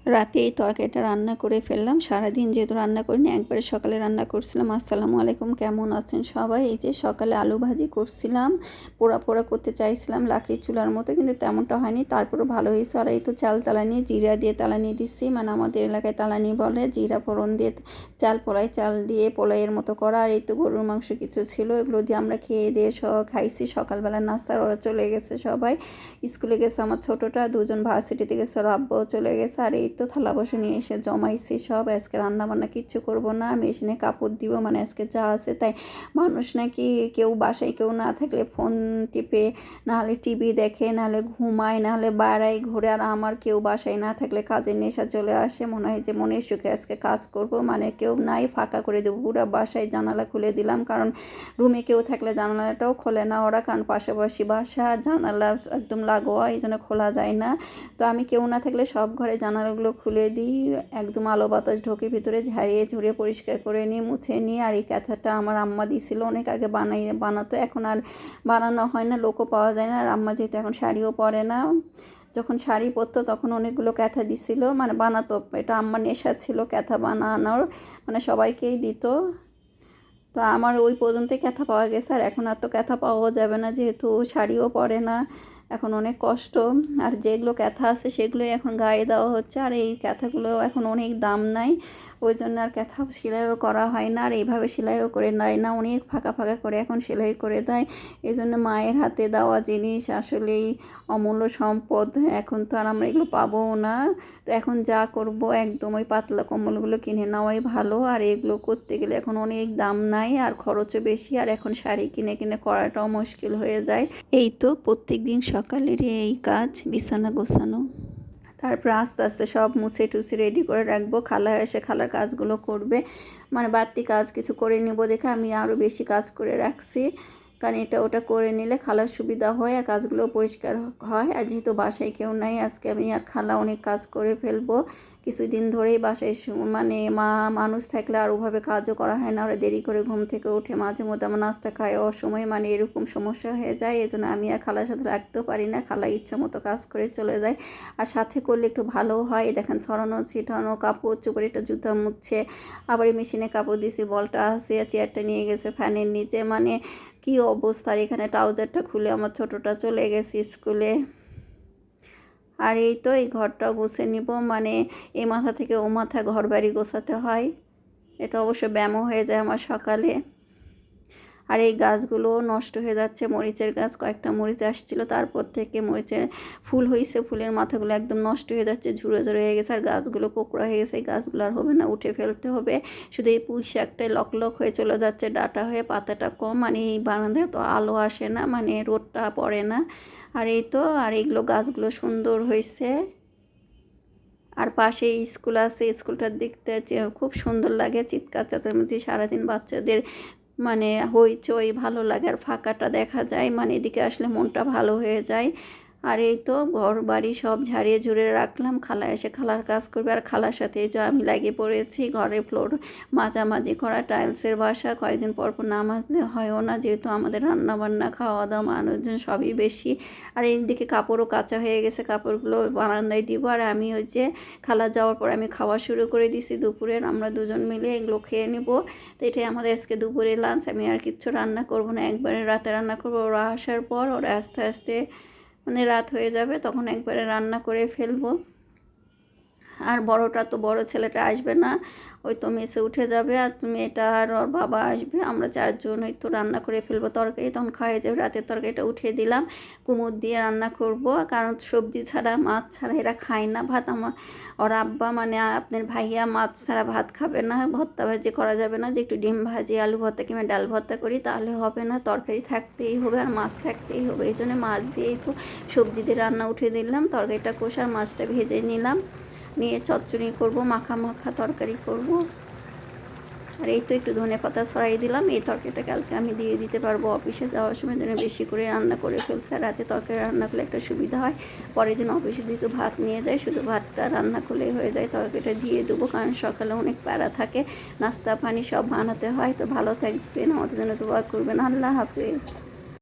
রাতে এই তরকারিটা রান্না করে ফেললাম। সারাদিন যেহেতু রান্না করিনি, একবারে সকালে রান্না করছিলাম। আসসালামু আলাইকুম, কেমন আছেন সবাই? এই যে সকালে আলু ভাজি করছিলাম, পোড়া পোড়া করতে চাইছিলাম লাকড়ির চুলার মতো, কিন্তু তেমনটা হয়নি। তারপরেও ভালো হয়েছে। আর এই তো চাল চালানি, জিরা দিয়ে তালানি দিচ্ছি, মানে আমাদের এলাকায় তালানি বলে। জিরা ফোড়ন দিয়ে চাল পোলাই, চাল দিয়ে পোলাইয়ের মতো করা। আর এই তো গরুর মাংস কিছু ছিল, এগুলো দিয়ে আমরা খেয়ে দিয়ে খাইছি। সকালবেলা নাস্তার ওরা চলে গেছে, সবাই স্কুলে গেছে। আমার ছোটোটা, দুজন ভার্সিটিতে গেছে, ওর আব্বাও চলে গেছে। আর এই তো থালা বসে নিয়ে এসে জমাইছি সব। আজকে রান্না বান্না কিচ্ছু করবো না, মেশিনে কাপড় দিব, মানে আজকে যা আছে তাই। মানুষ নাকি কেউ বাসায় কেউ না থাকলে ফোন টিপে, নাহলে টিভি দেখে, নাহলে ঘুমায়, নাহলে বাড়ায় ঘুরে। আর আমার কেউ বাসায় না থাকলে কাজের নেশা চলে আসে, মনে হয় যে মনের সুখে আজকে কাজ করব, মানে কেউ নাই, ফাঁকা করে দেবো পুরো বাসায়। জানালা খুলে দিলাম, কারণ রুমে কেউ থাকলে জানালাটাও খোলে না ওরা, কারণ পাশাপাশি বাসা আর জানালা একদম লাগোয়া, এই জন্য খোলা যায় না। তো আমি কেউ না থাকলে সব ঘরে জানালাগুলো খুলে দিই, একদম আলো বাতাস ঢোকে ভিতরে, ঝাড়িয়ে ঝুড়িয়ে পরিষ্কার করে নিই, মুছে নিই। আর এই কাঁথাটা আমার আম্মা দিছিল, অনেক আগে বানাতো, এখন আর বানানো হয় না, লোকও পাওয়া যায় না। আর আম্মা যেহেতু এখন শাড়িও পরে না, যখন শাড়ি পরতো তখন অনেকগুলো ক্যাথা দিছিল, মানে বানাতো। এটা আম্মার নেশা ছিল ক্যাথা বানানোর, মানে সবাইকেই দিত। তো আমার ওই পর্যন্তই ক্যাথা পাওয়া গেছে, আর এখন আর তো ক্যাথা পাওয়া যাবে না, যেহেতু শাড়িও পরে না, এখন অনেক কষ্ট। আর যেগুলো ক্যাথা আছে সেগুলোই এখন গায়ে দেওয়া হচ্ছে। আর এই ক্যাথাগুলো এখন অনেক দাম নাই, ওই জন্য আর ক্যাথা সেলাইও করা হয় না, আর এইভাবে সেলাইও করে দেয় না, অনেক ফাঁকা ফাঁকা করে এখন সেলাই করে দেয়। এই জন্য মায়ের হাতে দেওয়া জিনিস আসলেই অমূল্য সম্পদ, এখন তো আর আমরা এগুলো পাবো না। তো এখন যা করব, একদম ওই পাতলা কম্বলগুলো কিনে নেওয়াই ভালো। আর এগুলো করতে গেলে এখন অনেক দাম নাই, আর খরচও বেশি, আর এখন শাড়ি কিনে কিনে করাটাও মুশকিল হয়ে যায়। এই তো প্রত্যেক দিন সকালের এই কাজ, বিছানা গোছানো, তারপর আস্তে আস্তে সব মুছে টুছে রেডি করে রাখবো। খালা এসে খালার কাজগুলো করবে, মানে বাড়তি কাজ কিছু করে নেব দেখে আমি আরও বেশি কাজ করে রাখছি, কারণ এটা ওটা করে নিলে খালার সুবিধা হয় আর কাজগুলো পরিষ্কার হয়। আর যেহেতু বাসায় কেউ নাই, আজকে আমি আর খালা অনেক কাজ করে ফেলবো। কিছুদিন ধরেই বাসায় মানে মানুষ থাকলে আর ওভাবে কাজও করা হয় না, ওরা দেরি করে ঘুম থেকে উঠে, মাঝে মধ্যে আমার নাস্তা খায় অসময়, মানে এরকম সমস্যা হয়ে যায়। এই জন্য আমি আর খালার সাথে রাখতেও পারি না, খালা ইচ্ছা মতো কাজ করে চলে যায়। আর সাথে করলে একটু ভালো হয়। দেখেন ছড়ানো ছিটানো কাপড় চোপড়, একটা জুতা মুছছে, আবার এই মেশিনে কাপড় দিয়েছি, বলটা আসে, চেয়ারটা নিয়ে গেছে ফ্যানের নিচে, মানে কি অবস্থা। আর এখানে ট্রাউজারটা খুলে আমার ছোটোটা চলে গেছে স্কুলে। আর এই তো এই ঘরটাও গুছিয়ে নিব, মানে এ মাথা থেকে ও মাথা ঘর বাড়ি গোছাতে হয়, এটা অবশ্য ব্যায়ামও হয়ে যায় আমার সকালে। আর এই গাছগুলো নষ্ট হয়ে যাচ্ছে, মরিচের গাছ, কয়েকটা মরিচ আসছিল, তারপর থেকে মরিচের ফুল হয়েছে, ফুলের মাথাগুলো একদম নষ্ট হয়ে যাচ্ছে, ঝুড়ে ঝুড়ে হয়ে গেছে। আর গাছগুলো কোকড়া হয়ে গেছে, এই গাছগুলো আর হবে না, উঠে ফেলতে হবে। শুধু এই পুঁই শাকটাই লক লক হয়ে চলে যাচ্ছে, ডাটা হয়ে, পাতাটা কম, মানে এই বারান্দায় তো আলো আসে না, মানে রোদটা পড়ে না। আর এই তো, আর এইগুলো গাছগুলো সুন্দর হয়েছে। আর পাশে স্কুল আছে, স্কুলটা দেখতে খুব সুন্দর লাগে, চিৎকার চেঁচামেচি সারাদিন বাচ্চাদের, মানে হইচই ভালো লাগে। আর ফাঁকাটা দেখা যায়, মানে এদিকে আসলে মনটা ভালো হয়ে যায়। আর এই তো ঘর বাড়ি সব ঝাড়িয়ে ঝুড়ে রাখলাম, খালা এসে খালার কাজ করবে। আর খালার সাথে যে আমি লাগিয়ে পড়েছি ঘরে ফ্লোর মাঝামাঝি করা, টাইলসের বাসা, কয়েকদিন পর পর না মাজলে হয়ও না, যেহেতু আমাদের রান্না বান্না খাওয়া দাওয়া মানুষজন সবই বেশি। আর এইদিকে কাপড়ও কাঁচা হয়ে গেছে, কাপড়গুলো বারান্দায় দিব। আর আমি ওই যে খালা যাওয়ার পর আমি খাওয়া শুরু করে দিছি দুপুরের, আমরা দুজন মিলে এগুলো খেয়ে নেব। তো এটাই আমাদের আজকে দুপুরে লাঞ্চ। আমি আর কিচ্ছু রান্না করব না, একবারে রাতে রান্না করবো, ওরা আসার পর, ওরা আস্তে আস্তে মানে রাত হয়ে যাবে, তখন একবারে রান্না করে ফেলবো। আর বড়টা তো, বড় ছেলেটা আসবে না, ওই তো মেসে উঠে যাবে, আর মেয়েটা আর ওর বাবা আসবে, আমরা চারজন ওই তো রান্না করে ফেলবো তরকারি, তখন খাওয়া যাবে। রাতের তরকারিটা উঠিয়ে দিলাম, কুমড় দিয়ে রান্না করব, কারণ সবজি ছাড়া মাছ ছাড়া এরা খায় না ভাত। আমার ওর আব্বা, মানে আপনার ভাইয়া মাছ ছাড়া ভাত খাবে না, ভর্তা ভাজি করা যাবে না, যে একটু ডিম ভাজি, আলু ভর্তা কিংবা ডাল ভর্তা করি তাহলে হবে না, তরকারি থাকতেই হবে আর মাছ থাকতেই হবে। এই জন্য মাছ দিয়েই তো সবজি দিয়ে রান্না উঠিয়ে দিলাম, তরকারিটা কষার মাছটা ভেজে নিলাম, নিয়ে চচ্চড়ি করব, মাখা মাখা তরকারি করব। আর এই তো একটু ধনেপাতা ছড়াই দিলাম, এই তরকারিটা কালকে আমি দিয়ে দিতে পারবো অফিসে যাওয়ার সময়, যেন বেশি করে রান্না করে ফেলছে। আর রাতে তরকারি রান্না করলে একটা সুবিধা হয়, পরের দিন অফিসে যেহেতু ভাত নিয়ে যায়, শুধু ভাতটা রান্না করলেই হয়ে যায়, তরকারিটা দিয়ে দেবো, কারণ সকালে অনেক প্যারা থাকে, নাস্তা পানি সব বানাতে হয়। তো ভালো থাকবেন, আমাদের জন্য দোয়া করবেন। আল্লাহ হাফেজ।